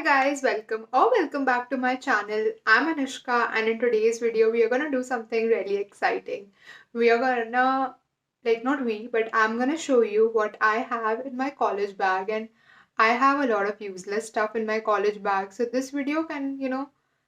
guys, welcome back to my channel. I'm Anoushka, and in today's video we are gonna do something really exciting. We are gonna not we, but I'm gonna show you what I have in my college bag, and I have a lot of useless stuff in my college bag. So this video can,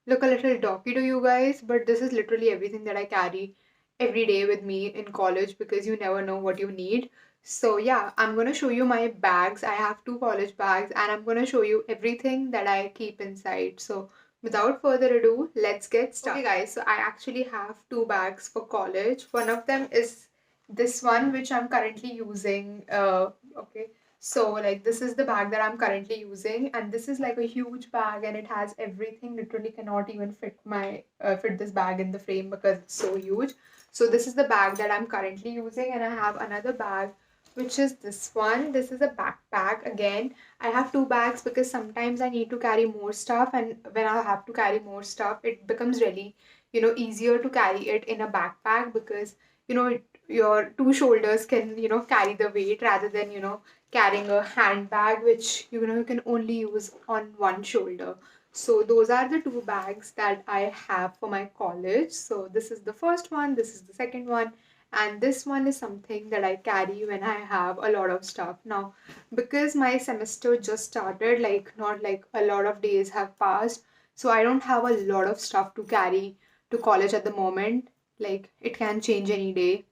look a little docky to you guys, but this is literally everything that I carry every day with me in college because you never know what you need. So yeah, I'm gonna show you my bags. I have two college bags and I'm gonna show you everything that I keep inside. So without further ado, let's get started. Okay guys, so I actually have two bags for college. One of them is this one which I'm currently using. Okay. So like this is the bag that I'm currently using, and this is like a huge bag and it has everything. Literally cannot even fit this bag in the frame because it's so huge. So this is the bag that I'm currently using, and I have another bag which is this one. This is a backpack. Again, I have two bags because sometimes I need to carry more stuff, and when I have to carry more stuff, it becomes really, easier to carry it in a backpack because, your two shoulders can, carry the weight rather than, carrying a handbag which, you can only use on one shoulder. So those are the two bags that I have for my college. So this is the first one, this is the second one, and this one is something that I carry when I have a lot of stuff. Now, because my semester just started, like not like a lot of days have passed, so I don't have a lot of stuff to carry to college at the moment. Like it can change any day.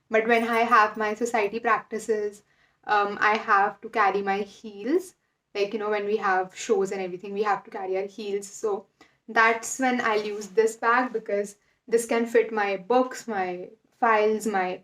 But when I have my society practices, I have to carry my heels. Like, when we have shows and everything, we have to carry our heels. So that's when I'll use this bag because this can fit my books, my files, my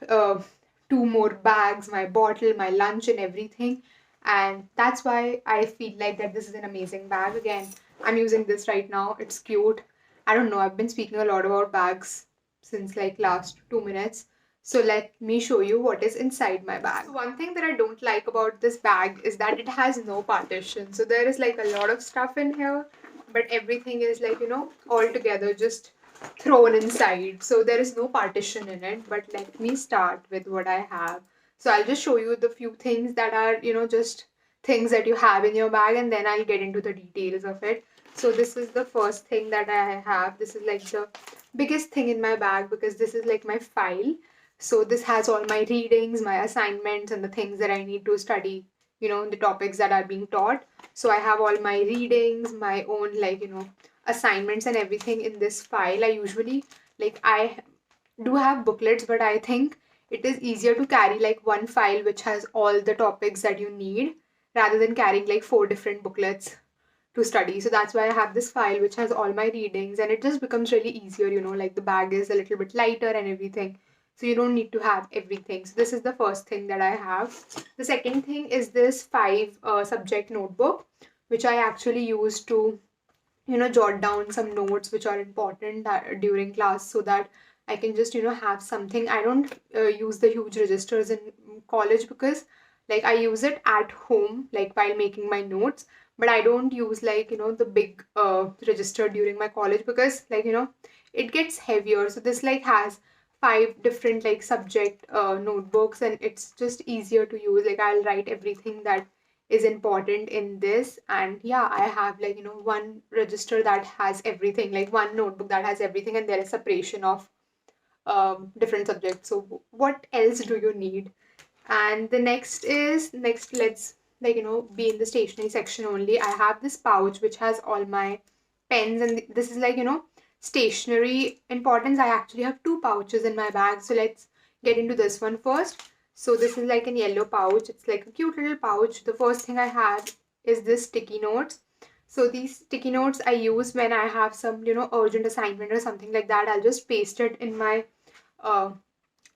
uh, two more bags, my bottle, my lunch, and everything. And that's why I feel like that this is an amazing bag. Again, I'm using this right now. It's cute. I don't know. I've been speaking a lot about bags since like last 2 minutes. So let me show you what is inside my bag. So one thing that I don't like about this bag is that it has no partition. So there is like a lot of stuff in here, but everything is like, all together just thrown inside. So there is no partition in it. But let me start with what I have. So I'll just show you the few things that are, just things that you have in your bag, and then I'll get into the details of it. So this is the first thing that I have. This is like the biggest thing in my bag because this is like my file. So this has all my readings, my assignments, and the things that I need to study, the topics that are being taught. So I have all my readings, my own like, assignments and everything in this file. I usually like I do have booklets, but I think it is easier to carry like one file which has all the topics that you need rather than carrying like four different booklets to study. So that's why I have this file which has all my readings, and it just becomes really easier, like the bag is a little bit lighter and everything. So you don't need to have everything. So this is the first thing that I have. The second thing is this five subject notebook, which I actually use to, jot down some notes which are important during class so that I can just, have something. I don't use the huge registers in college because like I use it at home, like while making my notes, but I don't use like, the big register during my college because like, it gets heavier. So this like has five different like subject notebooks, and it's just easier to use. Like I'll write everything that is important in this, and yeah, I have like, one register that has everything, like one notebook that has everything, and there is separation of different subjects. So what else do you need? And the next, let's like, be in the stationery section only. I have this pouch which has all my pens, and this is like, stationery importance. I actually have two pouches in my bag, so let's get into this one first. So this is like a yellow pouch. It's like a cute little pouch. The first thing I have is this sticky notes. So these sticky notes I use when I have some, urgent assignment or something like that. I'll just paste it in my uh,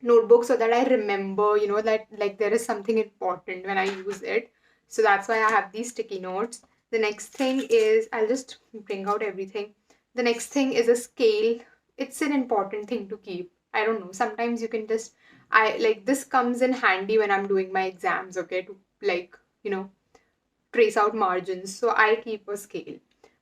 notebook so that I remember, that like there is something important when I use it. So that's why I have these sticky notes. The next thing is, I'll just bring out everything. The next thing is a scale. It's an important thing to keep. I don't know. Sometimes you can just, I like this comes in handy when I'm doing my exams, okay, to like, trace out margins. So I keep a scale.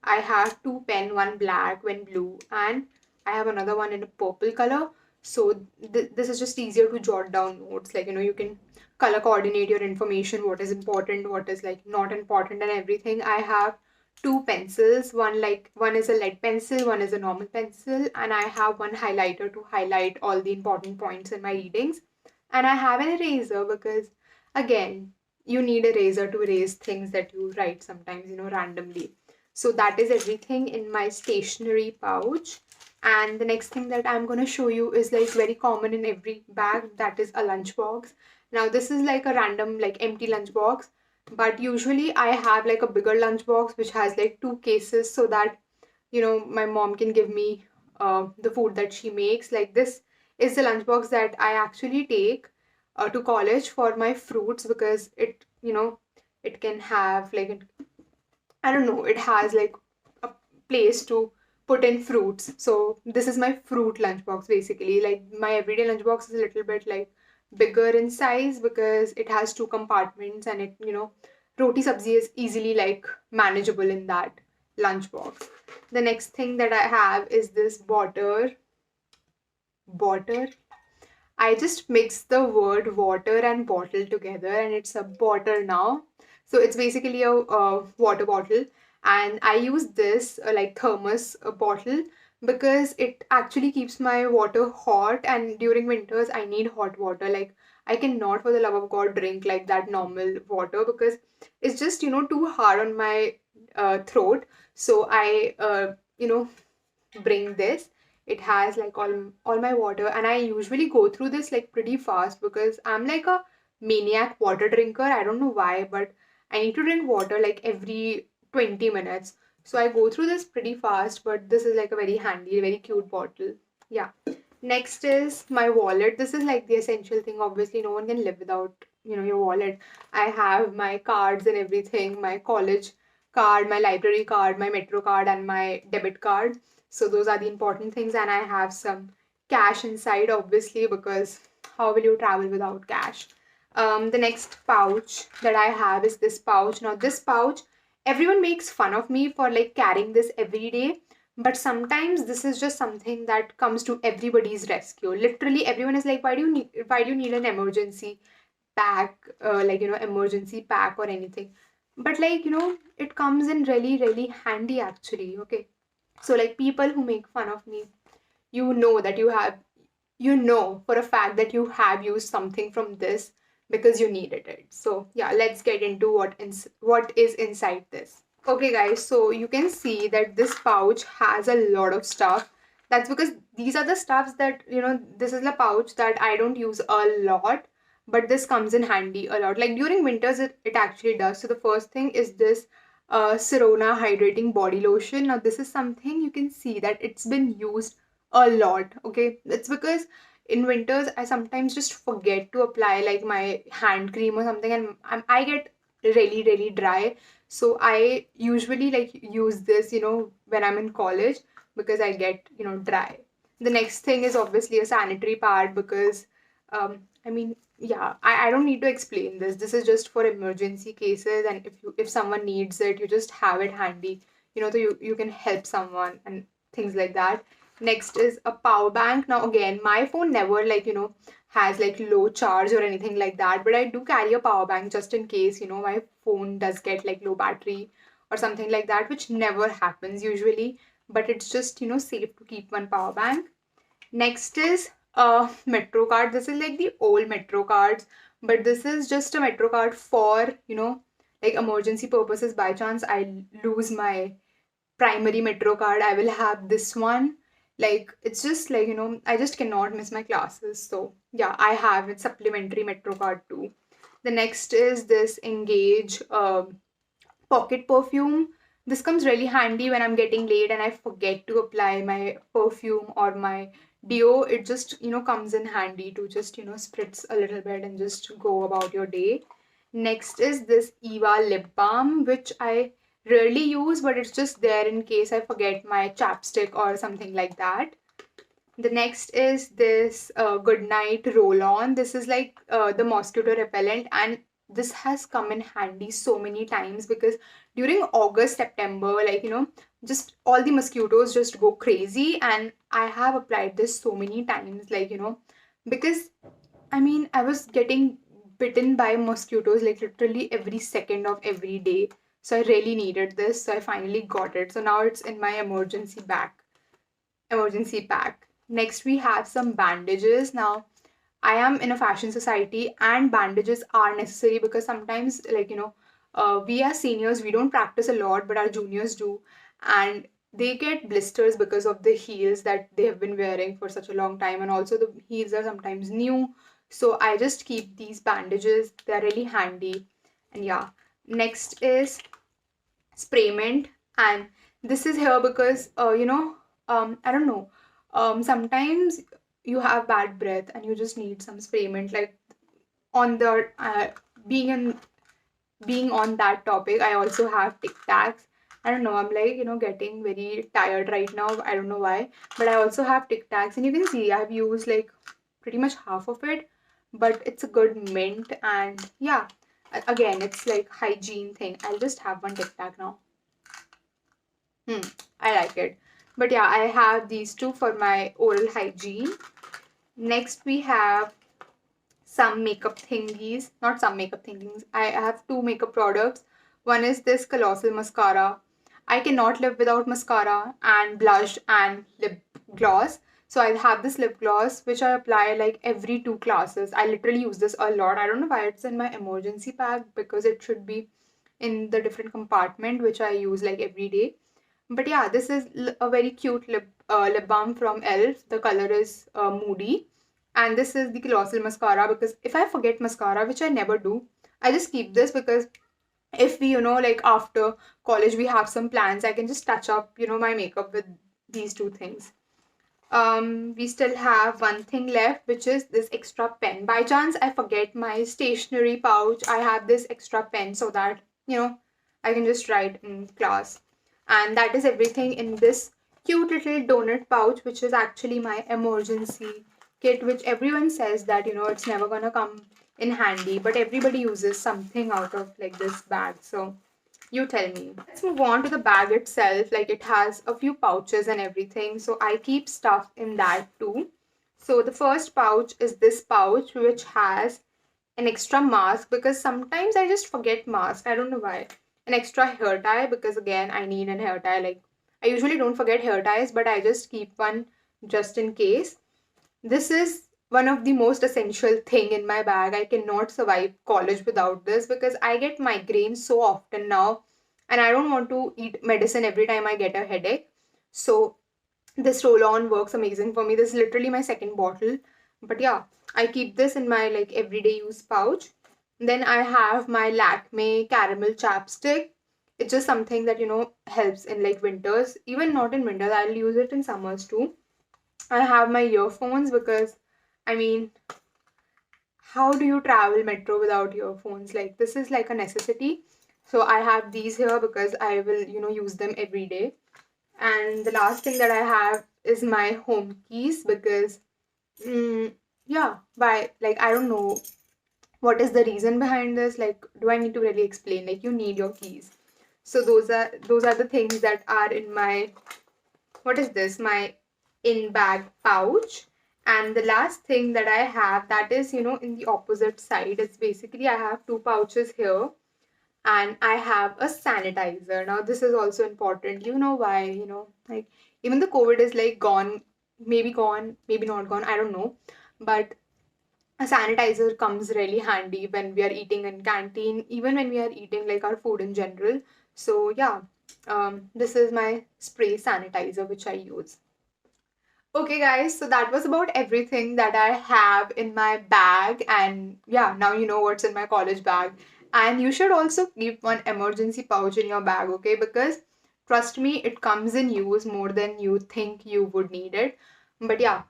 I have two pen, one black, one blue, and I have another one in a purple color. So this is just easier to jot down notes. Like, you can color coordinate your information, what is important, what is like not important, and everything. I have two pencils. One is a lead pencil, one is a normal pencil, and I have one highlighter to highlight all the important points in my readings. And I have an eraser because, again, you need a eraser to erase things that you write sometimes, randomly. So that is everything in my stationery pouch. And the next thing that I'm going to show you is like very common in every bag, that is a lunchbox. Now this is like a random like empty lunchbox, but usually I have like a bigger lunchbox which has like two cases so that my mom can give me the food that she makes. Like this is the lunchbox that I actually take to college for my fruits, because it can have like I don't know, it has like a place to put in fruits. So this is my fruit lunchbox basically. Like my everyday lunchbox is a little bit like bigger in size because it has two compartments, and roti sabzi is easily like manageable in that lunchbox. The next thing that I have is this water. I just mixed the word water and bottle together, and it's a bottle now. So it's basically a water bottle, and I use this like thermos bottle because it actually keeps my water hot. And during winters, I need hot water. Like I cannot, for the love of God, drink like that normal water because it's just too hard on my throat. So I bring this. It has like all my water, and I usually go through this like pretty fast because I'm like a maniac water drinker. I don't know why, but I need to drink water like every 20 minutes. So I go through this pretty fast, but this is like a very handy, very cute bottle. Yeah. Next is my wallet. This is like the essential thing. Obviously, no one can live without, your wallet. I have my cards and everything, my college card, my library card, my metro card, and my debit card. So those are the important things, and I have some cash inside, obviously, because how will you travel without cash? The next pouch that I have is this pouch. Now, this pouch, everyone makes fun of me for like carrying this every day, but sometimes this is just something that comes to everybody's rescue. Literally, everyone is like, why do you need an emergency pack, like emergency pack or anything? But like it comes in really, really handy actually. Okay, so like people who make fun of me, that you know for a fact that you have used something from this because you needed it. So yeah, let's get into what is inside this. Okay guys, so you can see that this pouch has a lot of stuff. That's because these are the stuffs that this is the pouch that I don't use a lot, but this comes in handy a lot. Like during winters, it actually does. So the first thing is this Sirona hydrating body lotion. Now this is something you can see that it's been used a lot. Okay, it's because in winters I sometimes just forget to apply like my hand cream or something, and I get really, really dry. So I usually like use this when I'm in college because I get dry. The next thing is obviously a sanitary pad because I mean, yeah, I don't need to explain this. This is just for emergency cases, and if someone needs it, you just have it handy, so you can help someone and things like that. Next is a power bank. Now again, my phone never like has like low charge or anything like that, but I do carry a power bank just in case my phone does get like low battery or something like that, which never happens usually, but it's just safe to keep one power bank. Next is a metro card. This is like the old metro cards, but this is just a metro card for like emergency purposes. By chance I lose my primary metro card, I will have this one. Like it's just like I just cannot miss my classes. So yeah, I have a supplementary metro card too. The next is this Engage pocket perfume. This comes really handy when I'm getting late and I forget to apply my perfume or my deo. It just comes in handy to just spritz a little bit and just go about your day. Next is this Eva lip balm, which I rarely use, but it's just there in case I forget my chapstick or something like that. The next is this good night roll on. This is like the mosquito repellent, and this has come in handy so many times because during August, September, like just all the mosquitoes just go crazy, and I have applied this so many times, like because I mean, I was getting bitten by mosquitoes like literally every second of every day. So I really needed this, so I finally got it. So now it's in my emergency pack. Next, we have some bandages. Now, I am in a fashion society, and bandages are necessary because sometimes, we as seniors, we don't practice a lot, but our juniors do, and they get blisters because of the heels that they have been wearing for such a long time, and also the heels are sometimes new. So I just keep these bandages, they're really handy. And yeah, next is spray mint, and this is here because I don't know, sometimes you have bad breath and you just need some spray mint. Like on the being in being on that topic, I also have Tic Tacs. I don't know, I'm like, getting very tired right now. I don't know why, but I also have Tic Tacs, and you can see I've used like pretty much half of it, but it's a good mint. And yeah, again, it's like hygiene thing. I'll just have one Tic Tac now. I like it. But yeah, I have these two for my oral hygiene. Next, we have some makeup thingies. Not some makeup thingies. I have two makeup products. One is this colossal mascara. I cannot live without mascara and blush and lip gloss. So I have this lip gloss which I apply like every two classes. I literally use this a lot. I don't know why it's in my emergency pack because it should be in the different compartment which I use like every day. But yeah, this is a very cute lip balm from Elf. The color is Moody. And this is the colossal mascara because if I forget mascara, which I never do, I just keep this because if we, like after college, we have some plans, I can just touch up, my makeup with these two things. We still have one thing left, which is this extra pen. By chance I forget my stationery pouch, I have this extra pen so that I can just write in class. And that is everything in this cute little donut pouch, which is actually my emergency kit, which everyone says that it's never gonna come in handy, but everybody uses something out of like this bag. So you tell me. Let's move on to the bag itself. Like it has a few pouches and everything. So I keep stuff in that too. So the first pouch is this pouch which has an extra mask because sometimes I just forget mask. I don't know why. An extra hair tie because again I need an hair tie. Like I usually don't forget hair ties, but I just keep one just in case. This is one of the most essential thing in my bag. I cannot survive college without this because I get migraines so often now and I don't want to eat medicine every time I get a headache. So this roll-on works amazing for me. This is literally my second bottle. But yeah, I keep this in my like everyday use pouch. Then I have my Lakme caramel chapstick. It's just something that helps in like winters. Even not in winters, I'll use it in summers too. I have my earphones because I mean, how do you travel metro without earphones? Like this is like a necessity. So I have these here because I will, use them every day. And the last thing that I have is my home keys because yeah, by like I don't know what is the reason behind this. Like, do I need to really explain? Like you need your keys. So those are the things that are in my, what is this, my in bag pouch. And the last thing that I have, that is in the opposite side, it's basically I have two pouches here and I have a sanitizer. Now this is also important. You know why? Like even the COVID is like gone, maybe not gone, I don't know, but a sanitizer comes really handy when we are eating in canteen, even when we are eating like our food in general. So yeah, this is my spray sanitizer which I use. Okay, guys, so that was about everything that I have in my bag. And yeah, now you know what's in my college bag. And you should also keep one emergency pouch in your bag, okay? Because trust me, it comes in use more than you think you would need it. But yeah,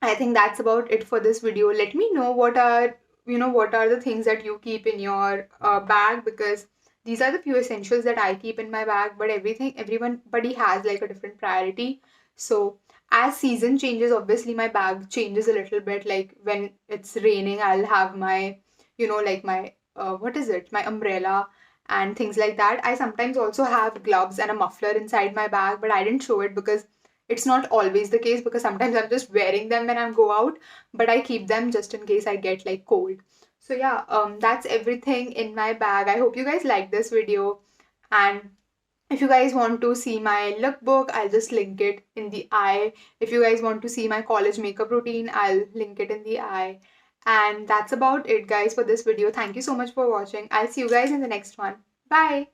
I think that's about it for this video. Let me know what are the things that you keep in your bag because these are the few essentials that I keep in my bag. But everybody has like a different priority. So as season changes, obviously my bag changes a little bit. Like when it's raining, I'll have my, like my what is it? My umbrella and things like that. I sometimes also have gloves and a muffler inside my bag, but I didn't show it because it's not always the case because sometimes I'm just wearing them when I go out, but I keep them just in case I get like cold. So yeah, that's everything in my bag. I hope you guys like this video. And if you guys want to see my lookbook, I'll just link it in the eye. If you guys want to see my college makeup routine, I'll link it in the eye. And that's about it, guys, for this video. Thank you so much for watching. I'll see you guys in the next one. Bye.